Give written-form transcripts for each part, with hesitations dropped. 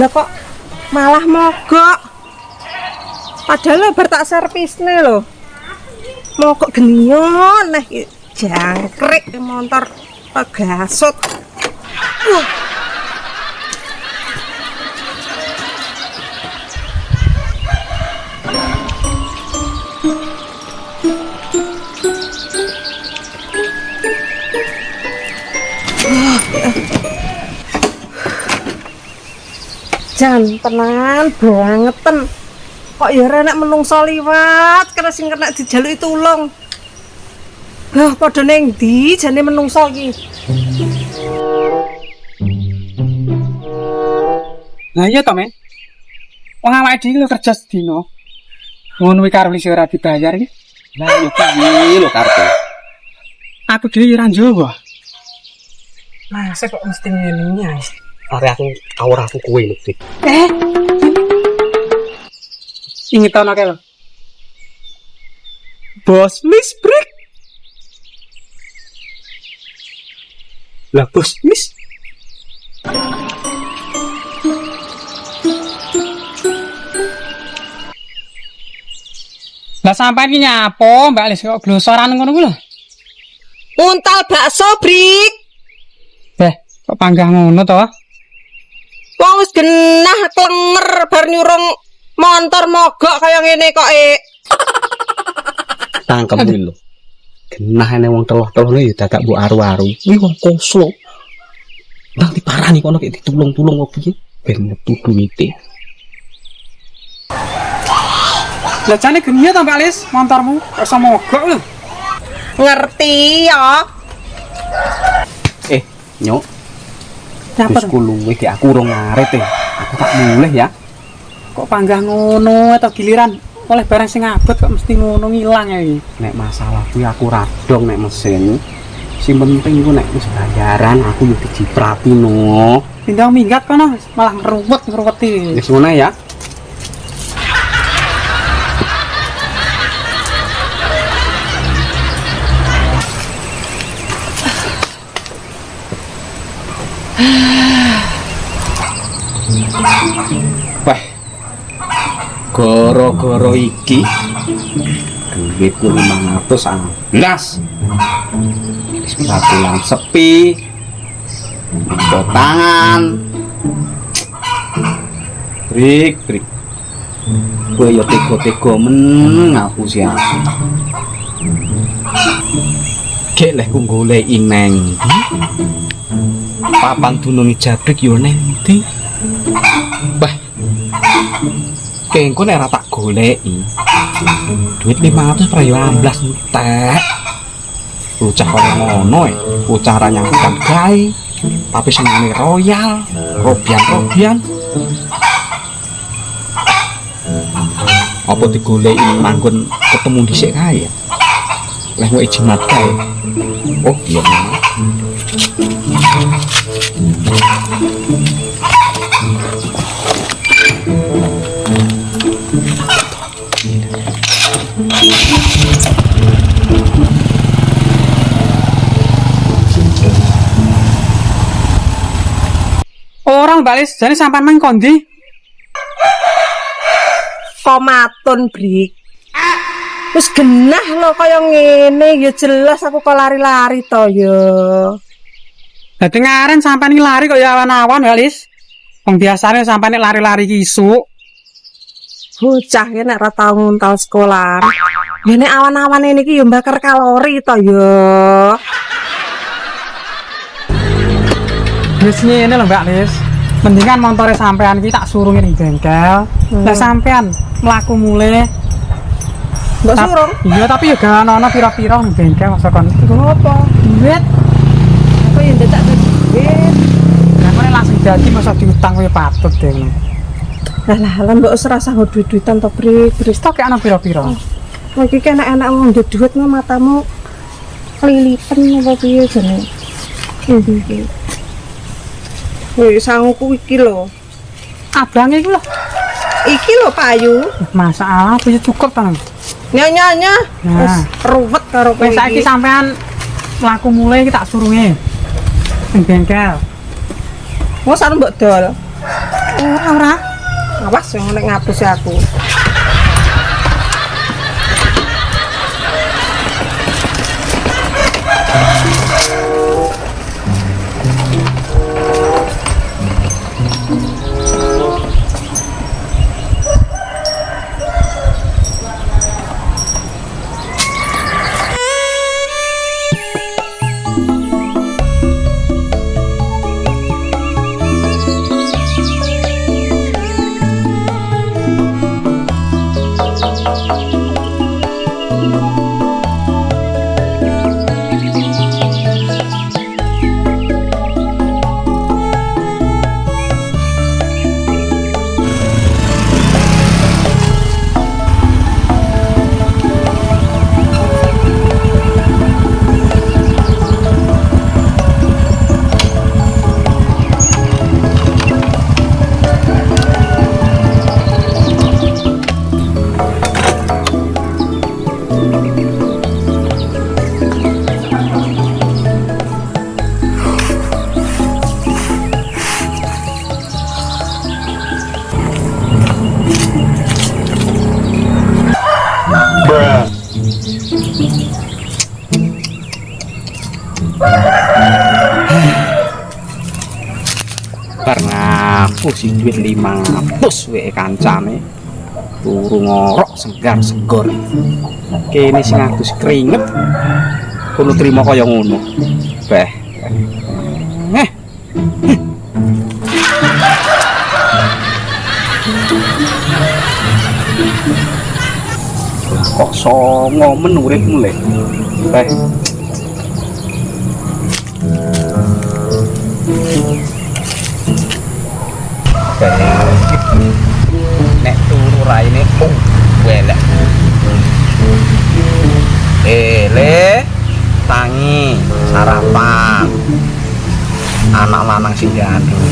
Lah kok malah mogok. Padahal bar tak servisne lho. Mogok genyon neh jangkrik motor pegasut. Jan tenan bangeten. Kok ya renek menungso liwat kena sing kena dijaluki tulung. Lah padha ning ndi jane menungso iki? Nah iya to, Men. Wong awake dhewe lho kerja sedina. Ngono kuwi karo wis ora dibayar iki. Lah yo piye lho karepe? Aku dhewe ora njowo. Masa kok mesti ngene ya? Are aku ora aku kowe lho, Dik. Inget tau nake lho. Bos Miss Break. Lah bos, Miss. Lah sampean iki nyapo, Mbak Lis kok glosoran ngono kuwi lho. Untal bakso, Brik. Kok panggah ngono to? Wong wis genah klenger bar nyurung montor mogok kaya ngene kok Tangkem iki lho. Genah ene wong teloh-telohne ya dadak mbok aru-aru. Kuwi wong koslo. Nang diparani kono kek ditulung-tulung kok piye? Ben metu duwite. Lah jane geniya to Mbak Lis, montormu kok iso mogok lho. Ngerti ya. Nyok. Dapat Wis luwe ki aku urung ngaret Aku tak mulih ya. Kok panggah ngono atau giliran oleh barang sing abot kok mesti ngono ngilang ya iki. Nek masalah kuwi aku radong nek mesin. Sing penting ku nek wis bayaran aku yo diciprati no. Tinggal minggat kono malah ngeruweti. Wis ngono ya. Wah, goro-goro iki duitku 511. Wis patulan sepi. Tangan. Brik. Kowe yo tega-tega men ngapusi aku. Gek leh ku goleki neng. Papan dununge jabrik yo neng ndi? Wah. Kengko nek ora tak goleki. Duit 500 prayo 16 entek. Bocah kaya ngono bocah ra nyangkutan gawe. Tapi senengane royal, robian. Apa digoleki manggon ketemu dhisik kae ya? Lah kok jimat kae. Oh, iya. Orang Mbak Lis, jane sampean nang kondi? Komatun, Brik. Wis genah lho kaya ngene ya jelas aku kok lari-lari to ya. Dadi ngaren sampean iki lari kok ya awan-awan Mbak Lis. Wong biasane sampean nek lari-lari iki isuk. Bocah ki nek ora tau nguntal sekolah. Ya nek awan-awan ini ki ya mbakar kalori to ya. Wis ngene lho Mbak Lis. Mendingan montore sampean iki tak suruh ning bengkel. Lah sampean mlaku mulih. Mbok suruh. Iya, tapi ya gak ana pira-pira ning bengkel masa kon. Iku apa? Duit. Aku yang dadak duit. Lah kok langsung jadi masa diutang kowe patut deh. Lah mbok wis rasa duit-duitan to, Brik. Stok ana pira-pira. Kowe iki enak-enak wong duit mah matamu lilipen apa piye jane. Iki. Wis sanguku iki lho. Abange iku lho. Iki lho payu. Masalah punya cukup ta. Nya. Nah. Wis ruwet karo kowe Wis saiki iki. sampean mlaku mulai tak suruhe. Ning bengkel. Wes arep mbok dol. Ora. Awas yang nek ngabus aku. Bar ngaku sing duit 500 wae kancane. Turu ngorok segar-segar. Kene sing adus keringet. Kudu trimo kaya ngono. Beh. Eh. Kok songo men uripmu le. Beh. Nek turu raine welek. Le tangi sarapan. Anak lanang sing gandrung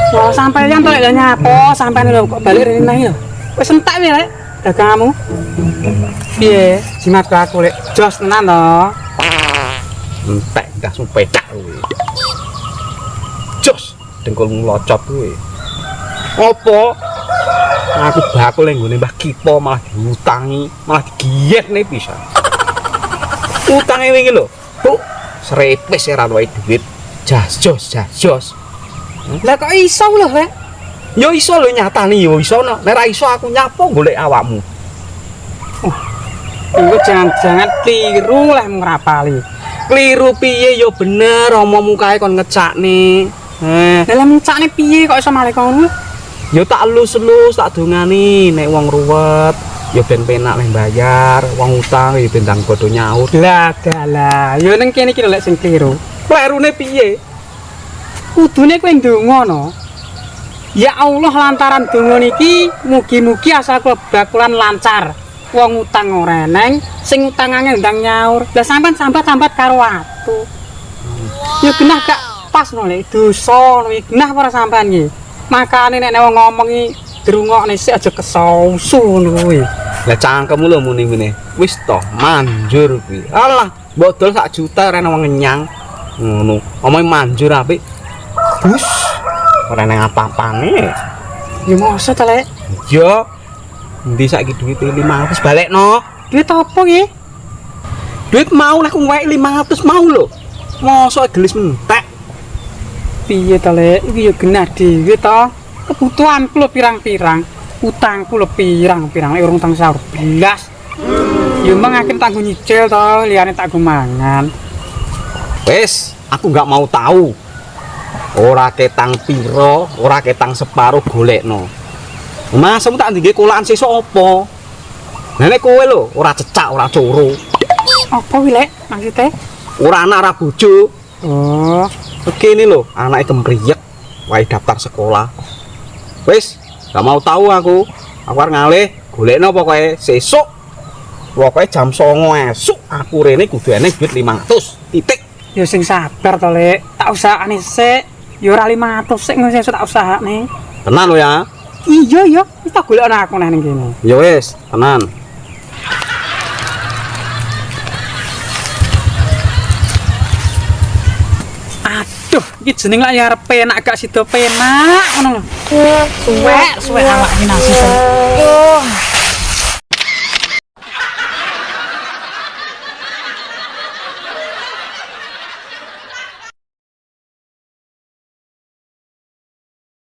Wah, sampeyan to lek nyapo, sampeyan lho kok balik rene nang lho. Wis entek wae lek daganganmu. Piye, jimat aku lek jos tenan to. entek dah sumpecak kowe. Jos dengkulmu locot kowe. Apa? Aku bakul ning nggone Mbah Kipo malah diutangi, malah digiyetne pisan. Utange wingi lho, Bu. Srepes ora duwe duit. Jas-jos. Lah kok iso lho, Rek? Yo iso lho nyatani yo iso no. Nek ra iso aku nyapo golek awakmu. Iku jangan-jangan kliru lah ngrapali. Kliru piye yo bener omongmu kae kon ngecakne. Dalam ngecakne piye kok iso malih kono? Yo tak elus-elus tak dongani nek wong ruwet yo ben penak leh bayar, wong utang yo ben ndang padha nyaur. Lah dalah, yo ning kene iki lek sing kliru. Klerune piye? Kudune kowe ndonga no. Ya Allah lantaran donga niki mugi-mugi asal kebakulan lancar. Wong utang ora eneng, sing utangane ndang nyaur. Lah sampean sambat-sambat karo aku. Ya genah gak pas no lek dosa no genah ora sampean iki. Makane nek wong ngomongi drungokne sik aja kesausu ngono kuwi. Lah cangkemmu lho muni-muni. Wis to, manjur kuwi. Alah, mbok dol sak juta ora wong ngenyang. Ngono. Omongi manjur apik. Bus. Ora nang apa-apane. Ya mosok ta lek. Yo. Endi saiki duit 500 balekno? Duit apa iki? Duit mau lah ku ngwek 500 mau lho. Mosok gelis mentek. Piye ta lek? Iki ya genah dhewe to. Kebutuhanku lho pirang-pirang. Utangku lho pirang-pirang lek urung tang sahur belas. Ya mangake tanggo nyicil to, liyane tak go mangan. Wes, aku nggak mau tahu. Ora ketang piro, ora ketang separuh golekno. Masemu tak ndike kolaan sesuk apa? Nek kowe lho ora cecak, ora coro. Apa kuwi lek maksude? Ora anak ora bojo. Oh, Kene lho, anake kemriyek wae daftar sekolah. Wis, gak mau tahu aku. Aku arep ngalih golekno pokoke sesuk. Pokoke jam 09.00 esuk aku rene kudu eneng duit 500. Titik. ya sing sabar to lek. Tak usahane sik. Ya ora 500 sik ngono sesuk tak usahane. Tenan lho ya. Iya, wis tak golekno aku nang kene. Ya wis, tenan. Aduh, iki jeneng lak ya arep penak gak sida penak ngono lho. Suwek awak iki nasi. Oh,